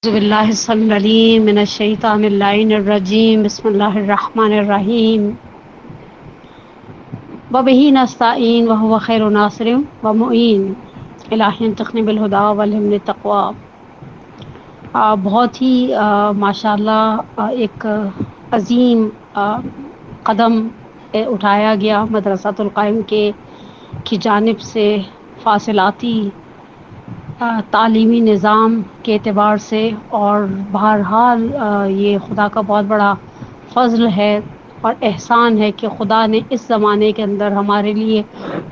اعوذ باللہ السمیع العلیم من الشیطان اللعین الرجیم بسم اللہ الرحمن الرحیم وبہ نستعین وہو خیر ناصر ومعین الہی انطقنی بالہدی والہمنی التقوی۔ بہت ہی ماشاء اللہ ایک عظیم قدم اٹھایا گیا مدرسۃ القائم کی جانب سے فاصلاتی تعلیمی نظام کے اعتبار سے، اور بہرحال یہ خدا کا بہت بڑا فضل ہے اور احسان ہے کہ خدا نے اس زمانے کے اندر ہمارے لیے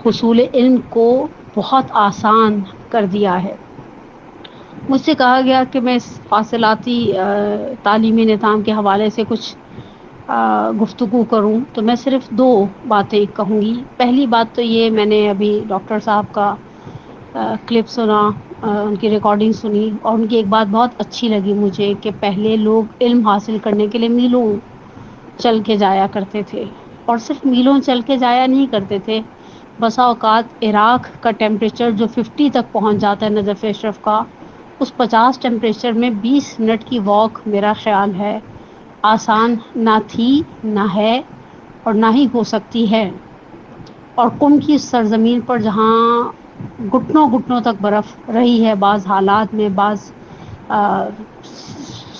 حصول علم کو بہت آسان کر دیا ہے۔ مجھ سے کہا گیا کہ میں اس فاصلاتی تعلیمی نظام کے حوالے سے کچھ گفتگو کروں، تو میں صرف دو باتیں کہوں گی۔ پہلی بات تو یہ، میں نے ابھی ڈاکٹر صاحب کا کلپ سنا، ان کی ریکارڈنگ سنی، اور ان کی ایک بات بہت اچھی لگی مجھے کہ پہلے لوگ علم حاصل کرنے کے لیے میلوں چل کے جایا کرتے تھے، اور صرف میلوں چل کے جایا نہیں کرتے تھے، بسا اوقات عراق کا ٹیمپریچر جو 50 تک پہنچ جاتا ہے نجف اشرف کا، اس 50 ٹیمپریچر میں 20 منٹ کی واک میرا خیال ہے آسان نہ تھی، نہ ہے، اور نہ ہی ہو سکتی ہے۔ اور قم کی سرزمین پر جہاں گھٹنوں گھٹنوں تک برف رہی ہے بعض حالات میں، بعض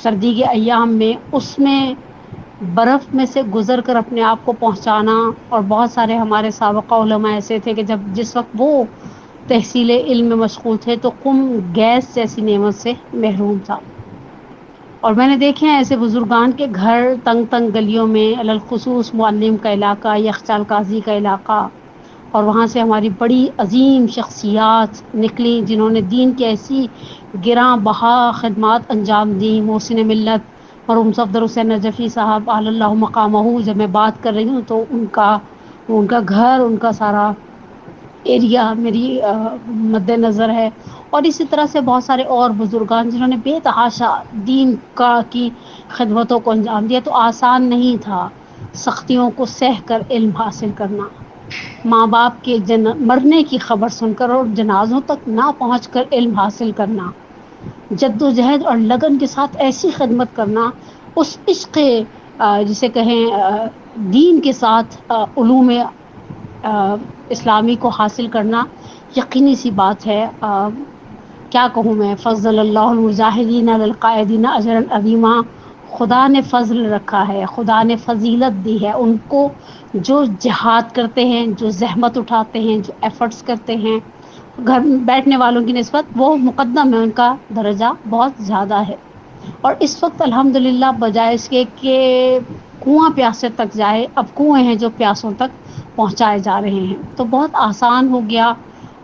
سردی کے ایام میں، اس میں برف میں سے گزر کر اپنے آپ کو پہنچانا، اور بہت سارے ہمارے سابقہ علماء ایسے تھے کہ جس وقت وہ تحصیل علم میں مشغول تھے تو قم گیس جیسی نعمت سے محروم تھا۔ اور میں نے دیکھے ہیں ایسے بزرگان کے گھر تنگ تنگ گلیوں میں، علالخصوص معلم کا علاقہ، یخچال قاضی کا علاقہ، اور وہاں سے ہماری بڑی عظیم شخصیات نکلیں جنہوں نے دین کی ایسی گراں بہا خدمات انجام دیں۔ محسن ملت مرحوم صفدر حسین نجفی صاحب اعلی اللہ مقامہ، جب میں بات کر رہی ہوں تو ان کا گھر، ان کا سارا ایریا میری مد نظر ہے، اور اسی طرح سے بہت سارے اور بزرگان جنہوں نے بے تحاشا دین کی خدمتوں کو انجام دیا۔ تو آسان نہیں تھا سختیوں کو سہ کر علم حاصل کرنا، ماں باپ کے مرنے کی خبر سن کر اور جنازوں تک نہ پہنچ کر علم حاصل کرنا، جد و جہد اور لگن کے ساتھ ایسی خدمت کرنا، اس عشق جسے کہیں دین کے ساتھ علوم اسلامی کو حاصل کرنا یقینی سی بات ہے۔ کیا کہوں میں، فضل اللہ المجاہدین علی القاعدین اجرا عظیما، خدا نے فضل رکھا ہے، خدا نے فضیلت دی ہے ان کو جو جہاد کرتے ہیں، جو زحمت اٹھاتے ہیں، جو ایفرٹس کرتے ہیں گھر بیٹھنے والوں کی نسبت، وہ مقدم ہے، ان کا درجہ بہت زیادہ ہے۔ اور اس وقت الحمدللہ بجائے اس کے کہ کنواں پیاسے تک جائے، اب کنویں ہیں جو پیاسوں تک پہنچائے جا رہے ہیں، تو بہت آسان ہو گیا۔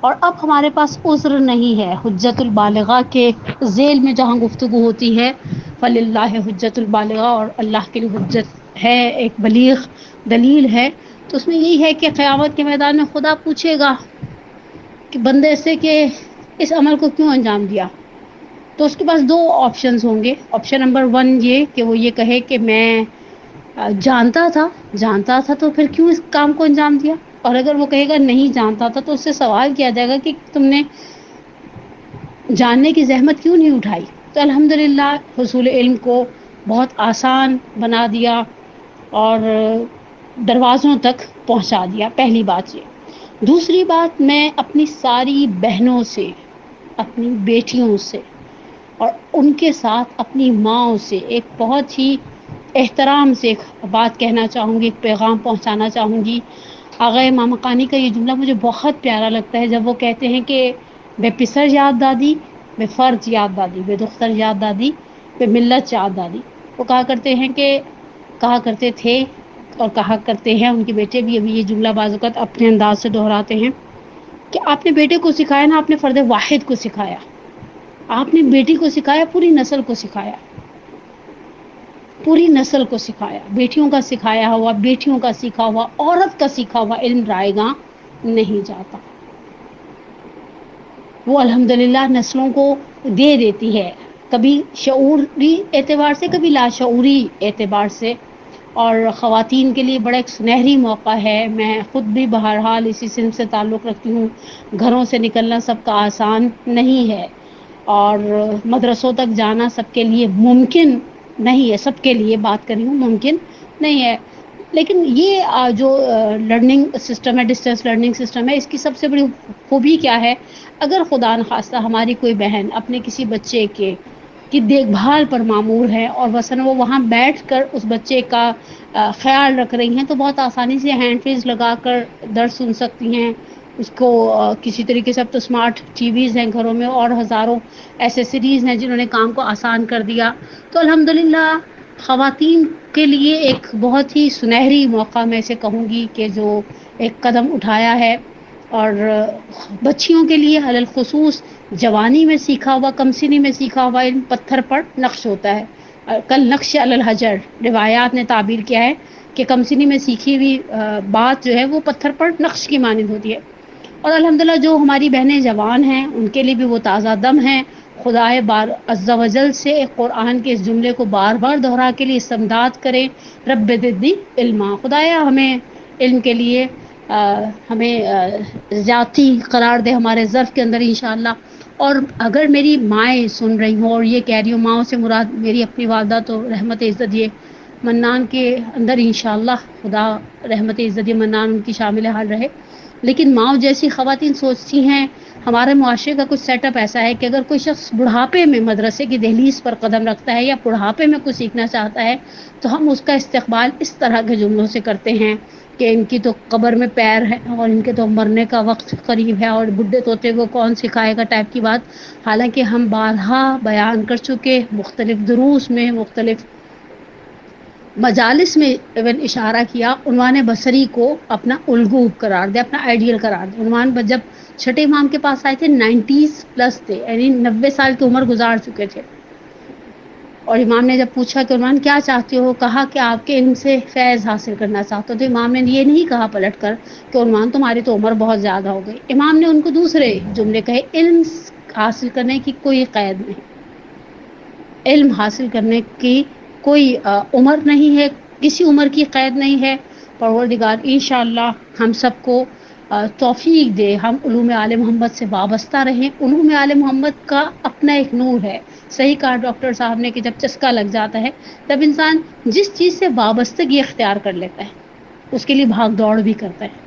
اور اب ہمارے پاس عذر نہیں ہے۔ حجت البالغہ کے ذیل میں جہاں گفتگو ہوتی ہے فللہ حجت البالغہ، اور اللہ کے لیے حجت ہے، ایک بلیغ دلیل ہے، تو اس میں یہی ہے کہ قیامت کے میدان میں خدا پوچھے گا کہ بندے سے کہ اس عمل کو کیوں انجام دیا، تو اس کے پاس دو آپشنز ہوں گے۔ آپشن نمبر 1 یہ کہ وہ یہ کہے کہ میں جانتا تھا تو پھر کیوں اس کام کو انجام دیا، اور اگر وہ کہے گا نہیں جانتا تھا تو اس سے سوال کیا جائے گا کہ تم نے جاننے کی زحمت کیوں نہیں اٹھائی۔ تو الحمدللہ حصول علم کو بہت آسان بنا دیا اور دروازوں تک پہنچا دیا، پہلی بات یہ۔ دوسری بات، میں اپنی ساری بہنوں سے، اپنی بیٹیوں سے، اور ان کے ساتھ اپنی ماں سے ایک بہت ہی احترام سے ایک بات کہنا چاہوں گی، ایک پیغام پہنچانا چاہوں گی۔ آغا امام مقانی کا یہ جملہ مجھے بہت پیارا لگتا ہے جب وہ کہتے ہیں کہ بے پسر یاد دادی، بے فرض یاد دادی، بے دختر یاد دادی، بے ملت یاد دادی۔ وہ کہا کرتے تھے اور کہا کرتے ہیں، ان کے بیٹے بھی ابھی یہ جملہ بعض اوقات اپنے انداز سے دہراتے ہیں کہ آپ نے بیٹے کو سکھایا نا، آپ نے فرد واحد کو سکھایا، آپ نے بیٹی کو سکھایا، پوری نسل کو سکھایا، پوری نسل کو سکھایا۔ بیٹیوں کا سکھایا ہوا، بیٹیوں کا سیکھا ہوا، عورت کا سیکھا ہوا علم رائے گاں نہیں جاتا، وہ الحمدللہ نسلوں کو دے دیتی ہے، کبھی شعوری اعتبار سے، کبھی لاشعوری اعتبار سے۔ اور خواتین کے لیے بڑا ایک سنہری موقع ہے۔ میں خود بھی بہرحال اسی صنف سے تعلق رکھتی ہوں، گھروں سے نکلنا سب کا آسان نہیں ہے، اور مدرسوں تک جانا سب کے لیے ممکن نہیں ہے، سب کے لیے بات کر رہی ہوں، ممکن نہیں ہے، لیکن یہ جو لرننگ سسٹم ہے، ڈسٹینس لرننگ سسٹم ہے، اس کی سب سے بڑی خوبی کیا ہے؟ اگر خدا نخواستہ ہماری کوئی بہن اپنے کسی بچے کی دیکھ بھال پر معمور ہے اور مثلاً وہ وہاں بیٹھ کر اس بچے کا خیال رکھ رہی ہیں، تو بہت آسانی سے ہینڈ فریز لگا کر درس سن سکتی ہیں اس کو۔ کسی طریقے سے اب تو اسمارٹ ٹی ویز ہیں گھروں میں، اور ہزاروں ایسیسریز ہیں جنہوں نے کام کو آسان کر دیا۔ تو الحمدللہ خواتین کے لیے ایک بہت ہی سنہری موقع میں سے کہوں گی کہ جو ایک قدم اٹھایا ہے، اور بچیوں کے لیے علی الخصوص جوانی میں سیکھا ہوا، کم سنی میں سیکھا ہوا علم پتھر پر نقش ہوتا ہے، کل نقش علی الحجر روایات نے تعبیر کیا ہے کہ کم سنی میں سیکھی ہوئی بات جو ہے وہ پتھر پر نقش کی مانند ہوتی ہے۔ اور الحمدللہ جو ہماری بہنیں جوان ہیں ان کے لیے بھی وہ تازہ دم ہیں۔ خدائے بار عز و جل سے قرآن کے اس جملے کو بار بار دہرا کے لیے استمداد کریں، رب زدنی علما، خدایا ہمیں علم کے لیے ہمیں ذاتی قرار دے ہمارے ظرف کے اندر انشاءاللہ۔ اور اگر میری مائیں سن رہی ہوں، اور یہ کہہ رہی ہوں ماؤں سے مراد میری اپنی والدہ تو رحمت عزت یہ منان کے اندر انشاءاللہ خدا رحمت عزت یہ منان ان کی شامل حال رہے، لیکن ماؤں جیسی خواتین سوچتی ہیں ہمارے معاشرے کا کچھ سیٹ اپ ایسا ہے کہ اگر کوئی شخص بڑھاپے میں مدرسے کی دہلیز پر قدم رکھتا ہے یا بڑھاپے میں کچھ سیکھنا چاہتا ہے تو ہم اس کا استقبال اس طرح کے جملوں سے کرتے ہیں کہ ان کی تو قبر میں پیر ہے اور ان کے تو مرنے کا وقت قریب ہے، اور بڈھے طوطے کو کون سکھائے گا ٹائپ کی بات۔ حالانکہ ہم بارہا بیان کر چکے، مختلف دروس میں، مختلف مجالس میں ایون اشارہ کیا، عنوان بصری کو اپنا الگو قرار دے، اپنا آئیڈیل قرار دے۔ عنوان جب چھٹے امام کے پاس آئے تھے 90s پلس تھے، یعنی 90 سال کی عمر گزار چکے تھے، اور امام نے جب پوچھا کہ عنوان کیا چاہتے ہو، کہا کہ آپ کے علم سے فیض حاصل کرنا چاہتے ہو، تو امام نے یہ نہیں کہا پلٹ کر کہ عنوان تمہاری تو عمر بہت زیادہ ہو گئی۔ امام نے ان کو دوسرے جملے کہے، علم حاصل کرنے کی کوئی قید نہیں، علم حاصل کرنے کی کوئی عمر نہیں ہے، کسی عمر کی قید نہیں ہے۔ پروردگار انشاءاللہ ہم سب کو توفیق دے، ہم علوم آل محمد سے وابستہ رہیں۔ علوم آل محمد کا اپنا ایک نور ہے، صحیح کہا ڈاکٹر صاحب نے کہ جب چسکا لگ جاتا ہے تب انسان جس چیز سے وابستگی اختیار کر لیتا ہے اس کے لیے بھاگ دوڑ بھی کرتا ہے،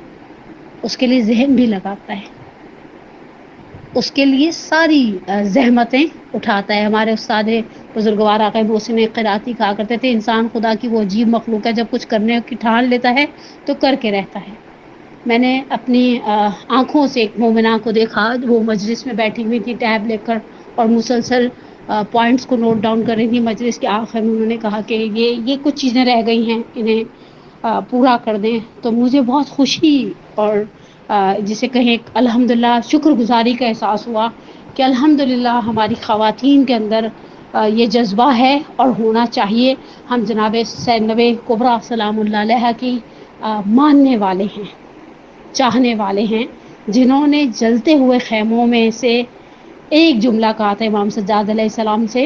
اس کے لیے ذہن بھی لگاتا ہے، اس کے لیے ساری زحمتیں اٹھاتا ہے۔ ہمارے استاد بزرگوار آقا محسن قراتی کہا کرتے تھے انسان خدا کی وہ عجیب مخلوق ہے، جب کچھ کرنے کی ٹھان لیتا ہے تو کر کے رہتا ہے۔ میں نے اپنی آنکھوں سے ایک مومنہ کو دیکھا، وہ مجلس میں بیٹھی ہوئی تھی ٹیب لے کر اور مسلسل پوائنٹس کو نوٹ ڈاؤن کر رہی تھی۔ مجلس کے آخر میں انہوں نے کہا کہ یہ کچھ چیزیں رہ گئی ہیں، انہیں پورا کر دیں، تو مجھے بہت خوشی اور جسے کہیں الحمدللہ شکر گزاری کا احساس ہوا کہ الحمدللہ ہماری خواتین کے اندر یہ جذبہ ہے اور ہونا چاہیے۔ ہم جناب زینب کبریٰ سلام اللہ علیہا کی ماننے والے ہیں، چاہنے والے ہیں، جنہوں نے جلتے ہوئے خیموں میں سے ایک جملہ کہا تھا امام سجاد علیہ السلام سے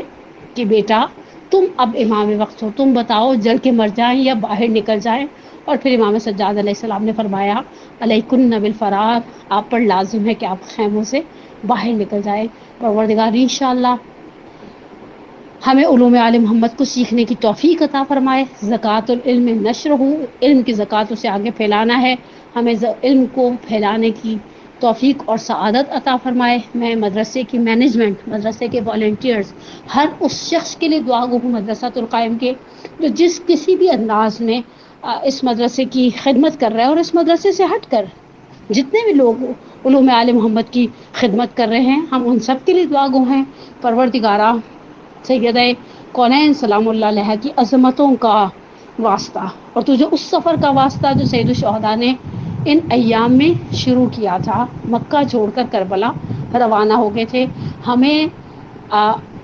کہ بیٹا تم اب امام وقت ہو، تم بتاؤ جل کے مر جائیں یا باہر نکل جائیں؟ اور پھر امام سجاد علیہ السلام نے فرمایا علیکن بالفرار، آپ پر لازم ہے کہ آپ خیموں سے باہر نکل جائیں۔ پروردگار انشاءاللہ ہمیں علوم آل محمد کو سیکھنے کی توفیق عطا فرمائے۔ زکوٰۃ العلم نشرہ، علم کی زکوٰۃ اسے آگے پھیلانا ہے، ہمیں علم کو پھیلانے کی توفیق اور سعادت عطا فرمائے۔ میں مدرسے کی مینجمنٹ، مدرسے کے والنٹیئرز، ہر اس شخص کے لیے دعا گو ہوں مدرسۃ القائم کے جو جس کسی بھی انداز میں اس مدرسے کی خدمت کر رہا ہے، اور اس مدرسے سے ہٹ کر جتنے بھی لوگ علوم آل محمد کی خدمت کر رہے ہیں، ہم ان سب کے لیے دعا گو ہیں۔ پروردگارہ سیدہ کونین سلام اللہ علیہ کی عظمتوں کا واسطہ، اور تجھے اس سفر کا واسطہ جو سید الشہداء نے ان ایام میں شروع کیا تھا، مکہ چھوڑ کر کربلا روانہ ہو گئے تھے، ہمیں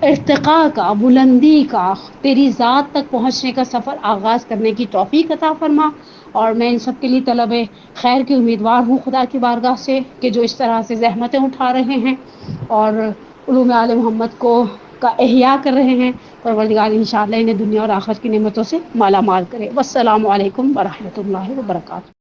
ارتقاء کا، بلندی کا، تیری ذات تک پہنچنے کا سفر آغاز کرنے کی توفیق عطا فرما۔ اور میں ان سب کے لیے طلب خیر کی امیدوار ہوں خدا کی بارگاہ سے کہ جو اس طرح سے زحمتیں اٹھا رہے ہیں اور علوم آل محمد کو کا احیاء کر رہے ہیں، پروردگار انشاءاللہ انہیں دنیا اور آخرت کی نعمتوں سے مالا مال کرے۔ والسلام علیکم ورحمۃ اللہ وبرکاتہ۔